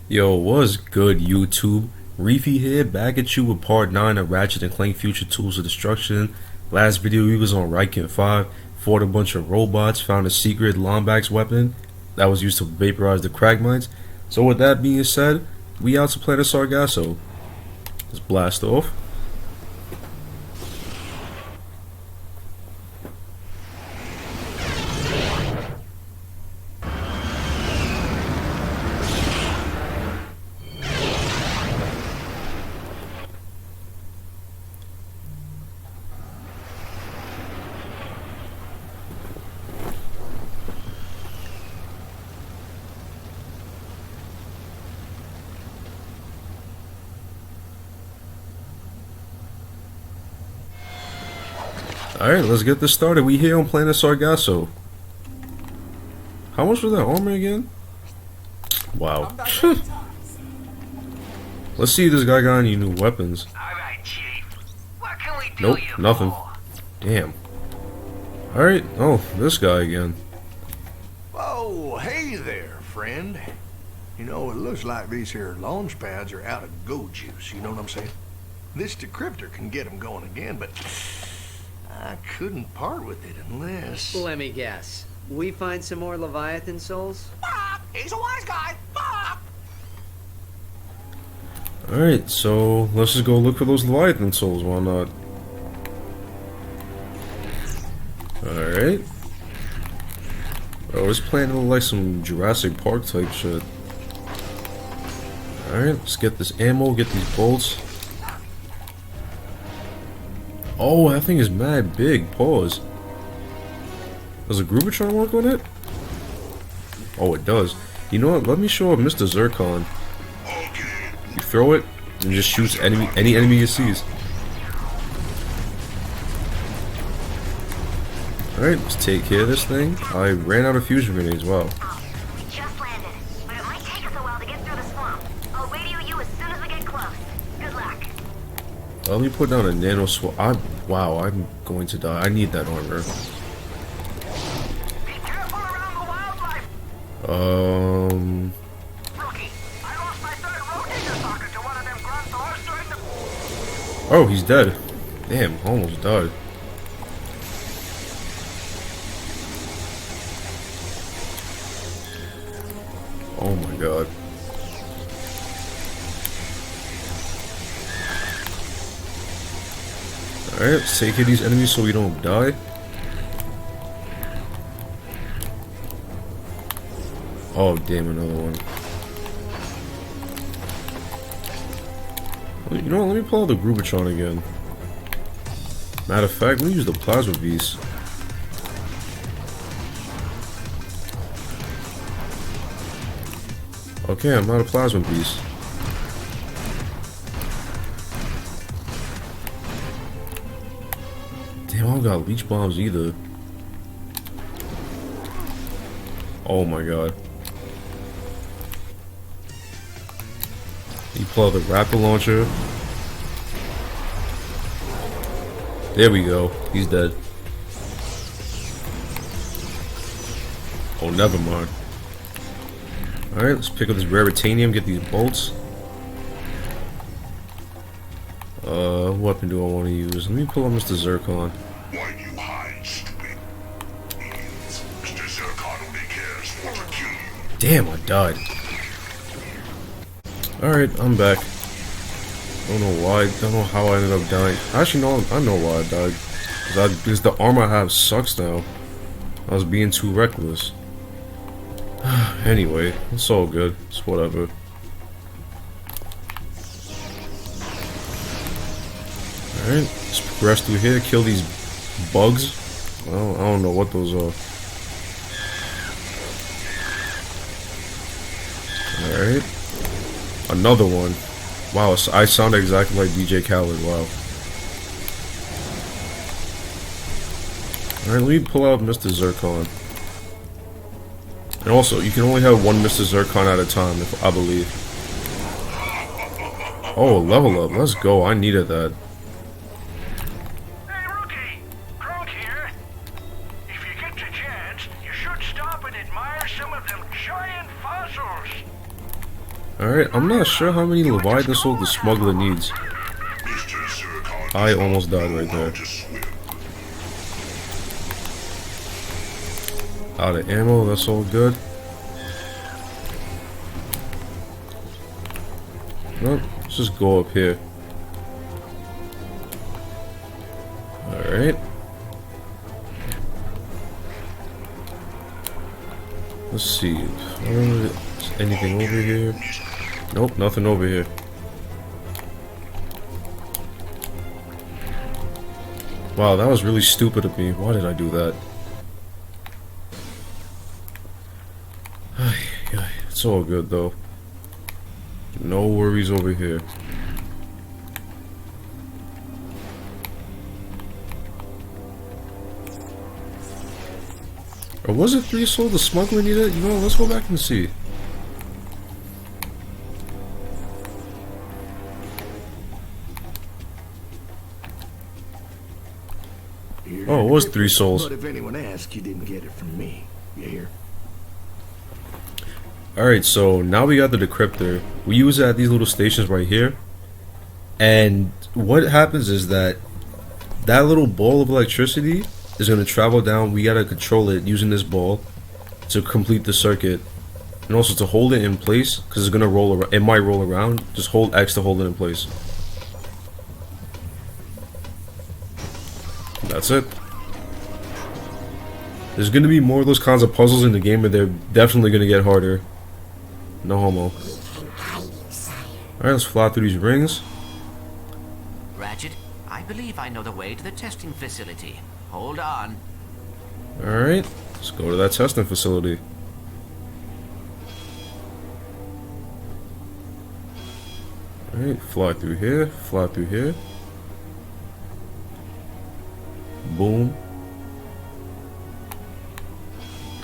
Yo, what's good, YouTube? Reefy here, back at you with part 9 of Ratchet and Clank Future Tools of Destruction. Last video we was on Ryken 5, fought a bunch of robots, found a secret Lombax weapon that was used to vaporize the crag mines. So with that being said, we out to Planet Sargasso. Let's blast off. Alright, let's get this started. We here on Planet Sargasso. How much was that armor again? Wow. Let's see if this guy got any new weapons. Alright, Chief. What can we do Nope, you nothing. for? Damn. Alright, oh, this guy again. Oh, hey there, friend. You know, it looks like these here launch pads are out of go juice, you know what I'm saying? This decryptor can get them going again, but I couldn't part with it unless... Let me guess. We find some more Leviathan souls? Bob! He's a wise guy! Bob! Alright, so let's just go look for those Leviathan souls, why not? Alright. Oh, this planet look like some Jurassic Park type shit. Alright, let's get this ammo, get these bolts. Oh, that thing is mad big. Pause. Does a Grubitron work on it? Oh, it does. You know what? Let me show up Mr. Zircon. You throw it and just shoots any enemy you sees. Alright, let's take care of this thing. I ran out of fusion grenades. Wow. We just landed, but it might take us a while to get through the swamp. I'll radio you as soon as we get close. Good luck. Let me put down a nano swap. Wow, I'm going to die. I need that armor. Be careful around the wildlife! Rookie, I lost my third rotator socket to one of them grunts during the... Oh, he's dead. Damn, almost died. Oh my god. Alright, let's take care of these enemies so we don't die. Oh damn, another one. Well, you know what, let me pull out the Grubitron again. Matter of fact, let me use the Plasma Beast. Okay, I'm out of Plasma Beast. Damn, I don't got leech bombs either. Oh my god. You pull out the rapid launcher. There we go. He's dead. Oh, never mind. Alright, let's pick up this Raritanium, get these bolts. What weapon do I want to use? Let me pull up Mr. Zircon. Why do you hide, stupid idiots? Mr. Zircon only cares for to kill you. Damn, I died. Alright, I'm back. Don't know why, don't know how I ended up dying. Actually, no, I know why I died. Because the armor I have sucks now. I was being too reckless. Anyway, it's all good. It's whatever. Alright, let's progress through here, kill these bugs. Well, I don't know what those are. Alright. Another one. Wow, I sound exactly like DJ Khaled, wow. Alright, let me pull out Mr. Zircon. And also, you can only have one Mr. Zircon at a time, if I believe. Oh, level up. Let's go. I needed that. Hey, Rookie! Crunk here. If you get the chance, you should stop and admire some of them giant fossils. Alright, I'm not sure how many Leviathan souls the smuggler needs. Mr. Zircon I almost died right know how there. to swim. Out of ammo, that's all good. Well, let's just go up here. Alright. Let's see. Is anything over here? Nope, nothing over here. Wow, that was really stupid of me. Why did I do that? It's all good though. No worries over here. Or was it 3 souls the smuggler needed? You know, let's go back and see. Oh, it was 3 souls. But if anyone asks, you didn't get it from me. You hear? Alright, so now we got the decryptor. We use it at these little stations right here. And what happens is that little ball of electricity is going to travel down. We got to control it using this ball to complete the circuit. And also to hold it in place, because it's going to roll around. It might roll around. Just hold X to hold it in place. That's it. There's going to be more of those kinds of puzzles in the game, but they're definitely going to get harder. No homo. Alright, let's fly through these rings. Ratchet, I believe I know the way to the testing facility. Hold on. Alright, let's go to that testing facility. Alright, fly through here, fly through here. Boom.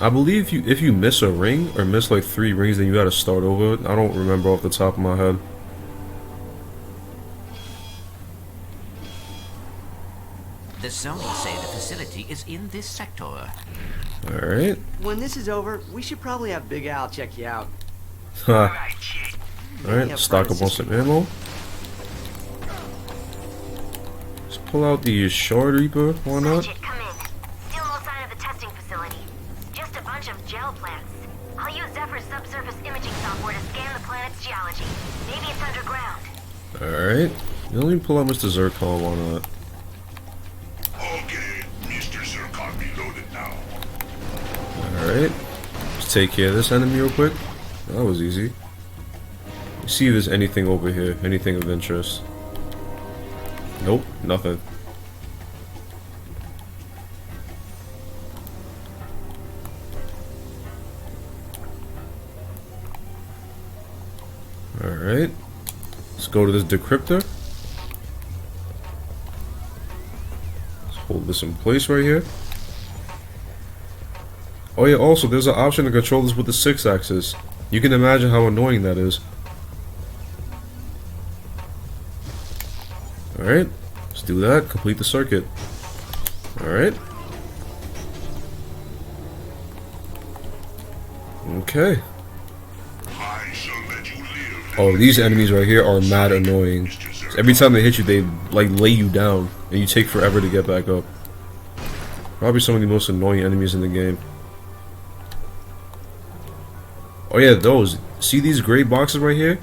I believe if you miss a ring, or miss like 3 rings, then you gotta start over. I don't remember off the top of my head. The Zonies say the facility is in this sector. Alright. When this is over, we should probably have Big Al check you out. Alright, stock up on some ammo. Let's pull out the Shard Reaper, why not? Ratchet, come in. Still no sign of the testing facility. Just a bunch of gel plants. I'll use Zephyr's subsurface imaging software to scan the planet's geology. Maybe it's underground. Alright. Let me pull out Mr. Zircon, why not? Okay, Mr. Zircon reloaded now. Alright. Let's take care of this enemy real quick. That was easy. Let's see if there's anything over here. Anything of interest. Nope, nothing. Alright. Let's go to this decryptor. Let's hold this in place right here. Oh yeah, also there's an option to control this with the 6-axis. You can imagine how annoying that is. Alright, let's do that. Complete the circuit. Alright. Okay. I shall let you live. Oh, these enemies right here are mad annoying. Every time they hit you, they like lay you down, and you take forever to get back up. Probably some of the most annoying enemies in the game. Oh yeah, those. See these gray boxes right here?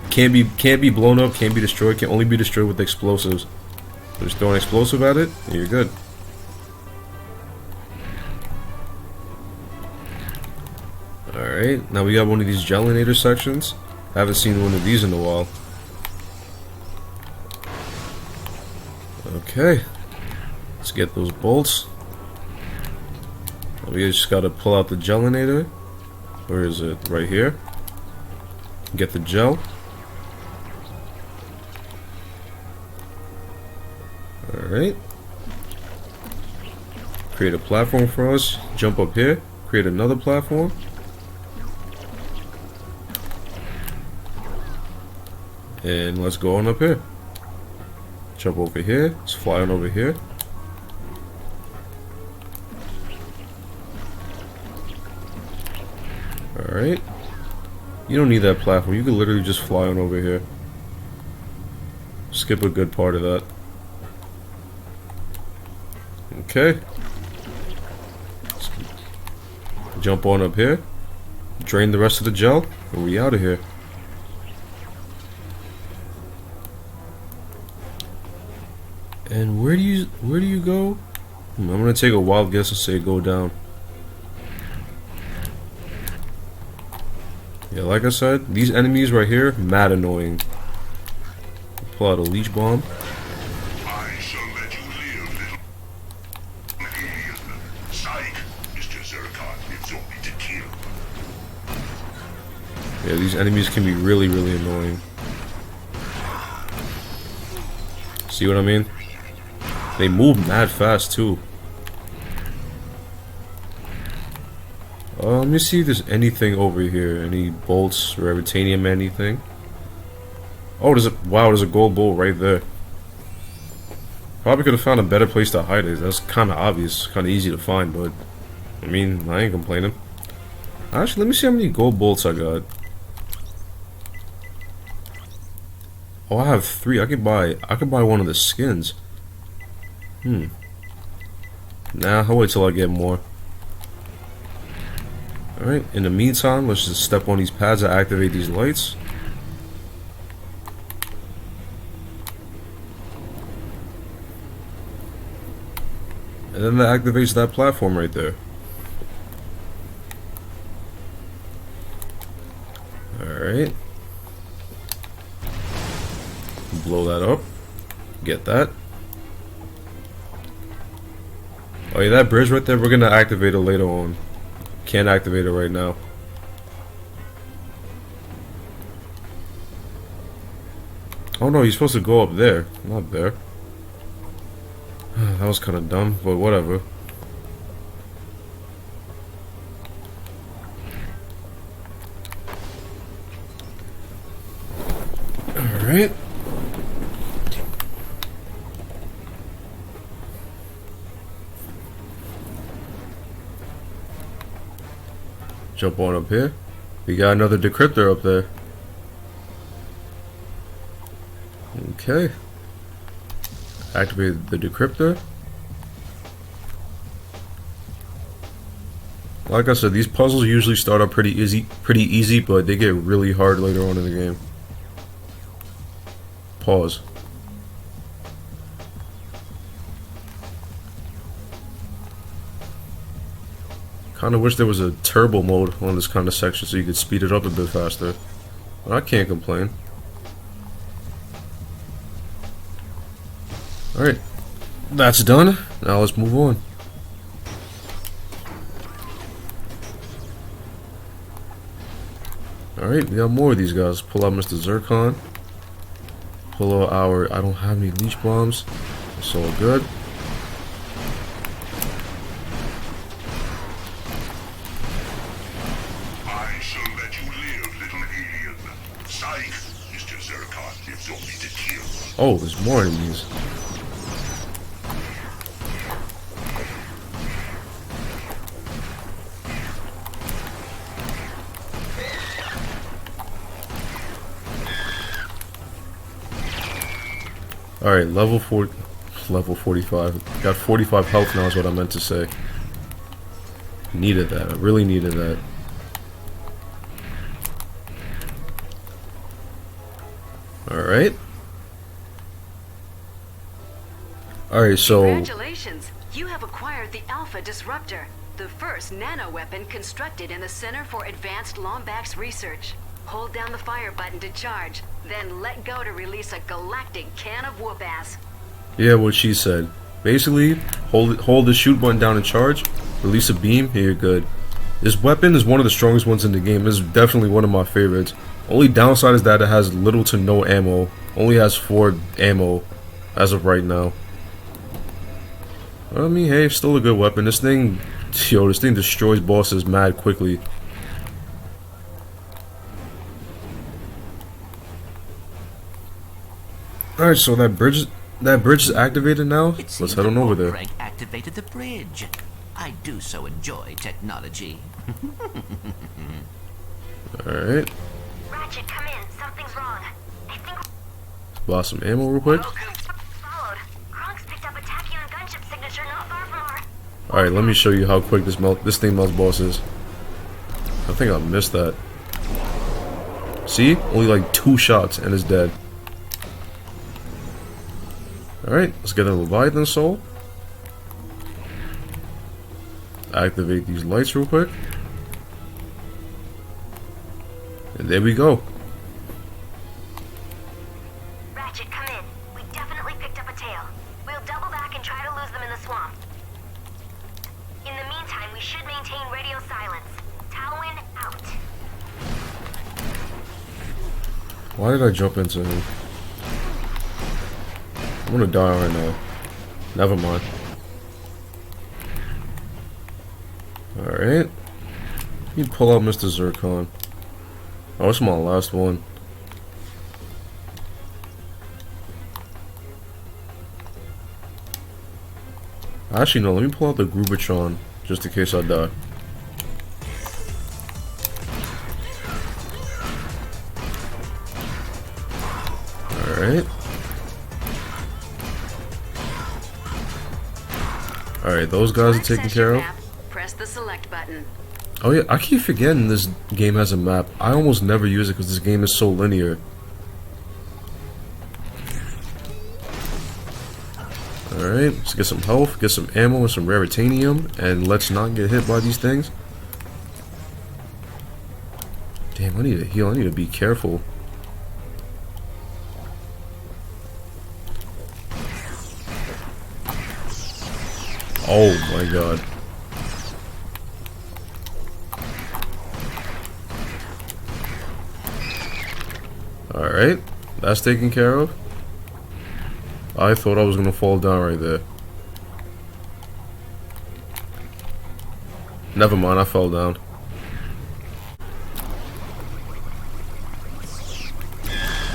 Can't be blown up, can't be destroyed, can only be destroyed with explosives. So just throw an explosive at it, and you're good. Alright, now we got one of these gelinator sections. I haven't seen one of these in a while. Okay. Let's get those bolts. We just gotta pull out the gelinator. Where is it? Right here. Get the gel. Alright. Create a platform for us. Jump up here. Create another platform. And let's go on up here. Jump over here. Let's fly on over here. Alright. You don't need that platform. You could literally just fly on over here. Skip a good part of that. Okay. Jump on up here. Drain the rest of the gel. And we out of here. And where do you go? I'm gonna take a wild guess and say go down. Yeah, like I said, these enemies right here, mad annoying. Pull out a leech bomb. I shall let you live, little alien. Psych, Mr. Zircon lives only to kill. Yeah, these enemies can be really, really annoying. See what I mean? They move mad fast too. Let me see if there's anything over here. Any bolts or titanium, anything? Oh, there's a gold bolt right there. Probably could have found a better place to hide it. That's kind of obvious, kind of easy to find, but I mean, I ain't complaining. Actually, let me see how many gold bolts I got. Oh, I have 3. I could buy one of the skins. Nah, I'll wait till I get more. Alright, in the meantime, let's just step on these pads to activate these lights. And then that activates that platform right there. Alright. Blow that up. Get that. Oh yeah, that bridge right there, we're gonna activate it later on. Can't activate it right now. Oh no, you're supposed to go up there, not there. That was kind of dumb, but whatever. Alright. Jump on up here. We got another decryptor up there. Okay. Activate the decryptor. Like I said, these puzzles usually start out pretty easy, but they get really hard later on in the game. Pause. Kinda wish there was a turbo mode on this kind of section so you could speed it up a bit faster. But I can't complain. Alright. That's done. Now let's move on. Alright, we got more of these guys. Pull out Mr. Zircon. Pull out our... I don't have any leech bombs. It's all good. I shall let you live, little alien. Psych, Mr. Zircon lives only to kill. Oh, there's more enemies. Alright, level 45. Got 45 health now is what I meant to say. Needed that. I really needed that. Alright. Alright, so... Congratulations! You have acquired the Alpha Disruptor, the first nano-weapon constructed in the Center for Advanced Lombax Research. Hold down the fire button to charge, then let go to release a galactic can of whoop-ass. Yeah, what she said. Basically, hold the shoot button down and charge, release a beam, here you're good. This weapon is one of the strongest ones in the game. It's definitely one of my favorites. Only downside is that it has little to no ammo. Only has 4 ammo as of right now. I mean, hey, it's still a good weapon. This thing destroys bosses mad quickly. Alright, so that bridge is activated now. Let's head on over there. Crank activated the bridge. I do so enjoy technology. Alright. Buy some ammo real quick. Followed. Kronk's picked up a tachyon gunship signature not far from our... Alright, let me show you how quick this thing melts bosses. I think I missed that. See? Only like 2 shots and it's dead. Alright, let's get a Leviathan Soul. Activate these lights real quick. And there we go. Ratchet, come in. We definitely picked up a tail. We'll double back and try to lose them in the swamp. In the meantime, we should maintain radio silence. Talwyn out. Why did I jump into him? I'm gonna die right now. Never mind. Alright. Let me pull out Mr. Zircon. Oh, this is my last one. Actually, no, let me pull out the Grubertron just in case I die. Alright. Alright, those guys are taken care of. Press the select button. Oh yeah, I keep forgetting this game has a map. I almost never use it because this game is so linear. Alright, let's get some health, get some ammo and some raritanium, and let's not get hit by these things. Damn, I need to heal, I need to be careful. Oh my god. Alright, that's taken care of. I thought I was gonna fall down right there. Never mind, I fell down.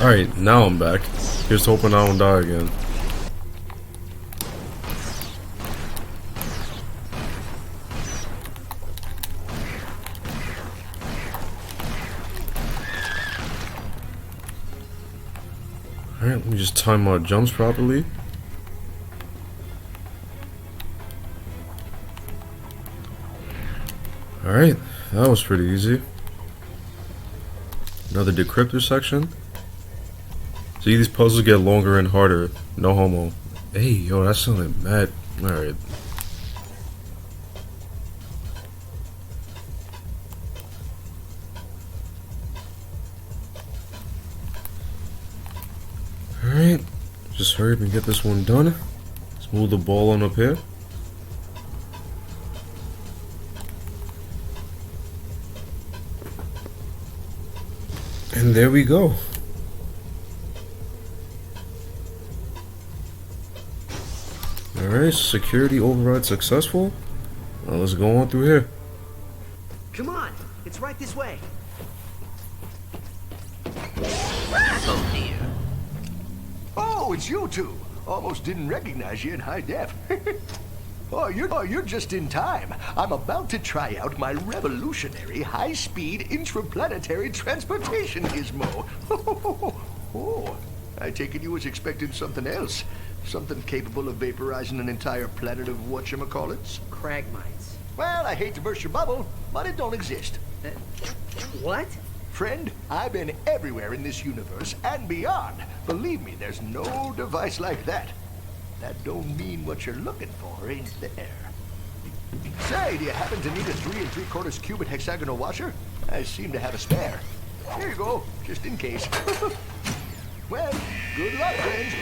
Alright, now I'm back. Just hoping I don't die again. Alright, let me just time my jumps properly. Alright, that was pretty easy. Another decryptor section. See, these puzzles get longer and harder. No homo. Hey, yo, that sounded mad. Alright. Alright, just hurry up and get this one done. Let's move the ball on up here. And there we go. Alright, security override successful. Now let's go on through here. Come on, it's right this way. Oh dear. Oh, it's you two. Almost didn't recognize you in high def. Oh, you're just in time. I'm about to try out my revolutionary high-speed intraplanetary transportation gizmo. Oh, I take it you was expecting something else. Something capable of vaporizing an entire planet of whatchamacallits? Cragmites. Well, I hate to burst your bubble, but it don't exist. What? Friend, I've been everywhere in this universe and beyond. Believe me, there's no device like that. That don't mean what you're looking for, ain't there? Say, do you happen to need a 3 3/4 cubic hexagonal washer? I seem to have a spare. Here you go, just in case. Well, good luck, friends.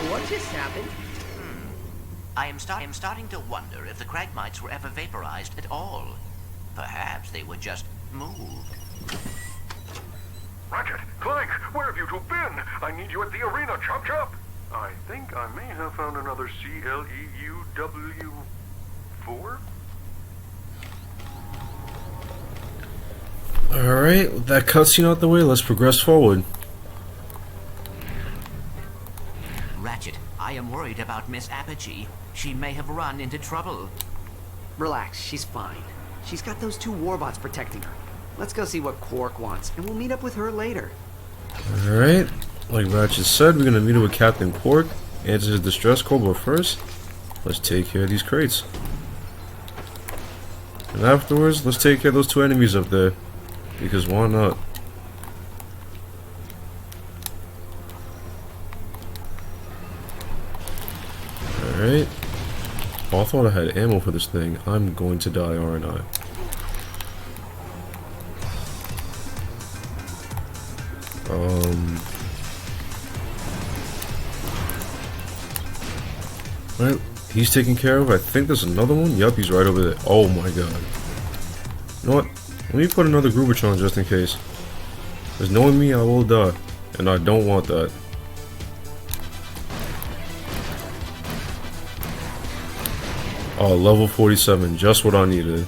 What just happened? I am starting to wonder if the Cragmites were ever vaporized at all. Perhaps they were just moved. Ratchet, Clank, where have you two been? I need you at the arena, chop chop. I think I may have found another CLEUW4. Alright, with that cutscene out the way, let's progress forward. Ratchet, I am worried about Miss Apogee. She may have run into trouble. Relax, she's fine. She's got those 2 warbots protecting her. Let's go see what Quark wants, and we'll meet up with her later. Alright, like Ratchet said, we're gonna meet up with Captain Quark, answer his distress call, but first, let's take care of these crates. And afterwards, let's take care of those 2 enemies up there, because why not? Alright. Oh, I thought I had ammo for this thing. I'm going to die, aren't I? Alright, he's taken care of. I think there's another one. Yup, he's right over there. Oh my god. You know what? Let me put another Groovatron just in case. Because knowing me, I will die. And I don't want that. Oh, level 47. Just what I needed.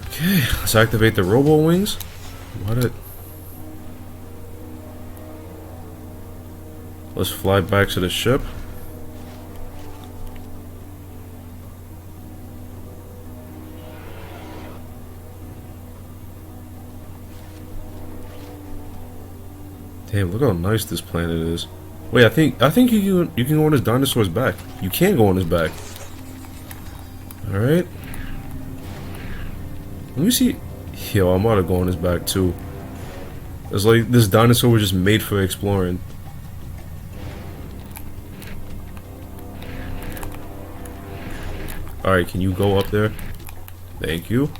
Okay, let's activate the Robo Wings. What it? Let's fly back to the ship. Damn, look how nice this planet is. Wait, I think you can go on this dinosaur's back. You can go on his back. All right. Let me see. Yo, I'm about to go on his back too. It's like this dinosaur was just made for exploring. Alright, can you go up there? Thank you.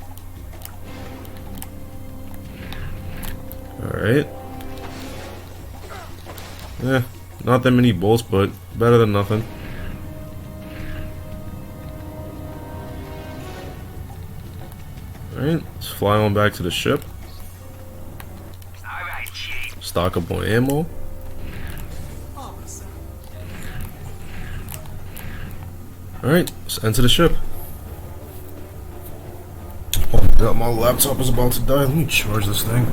Alright. Not that many bolts, but better than nothing. Alright, let's fly on back to the ship. Alright, Chief. Stock up on ammo. Alright, let's enter the ship. Oh my god, my laptop is about to die. Let me charge this thing.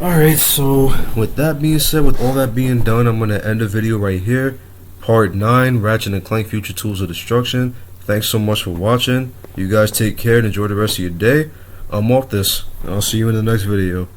Alright, so with that being said, with all that being done, I'm going to end the video right here. Part 9, Ratchet and Clank Future Tools of Destruction. Thanks so much for watching. You guys take care and enjoy the rest of your day. I'm off this. I'll see you in the next video.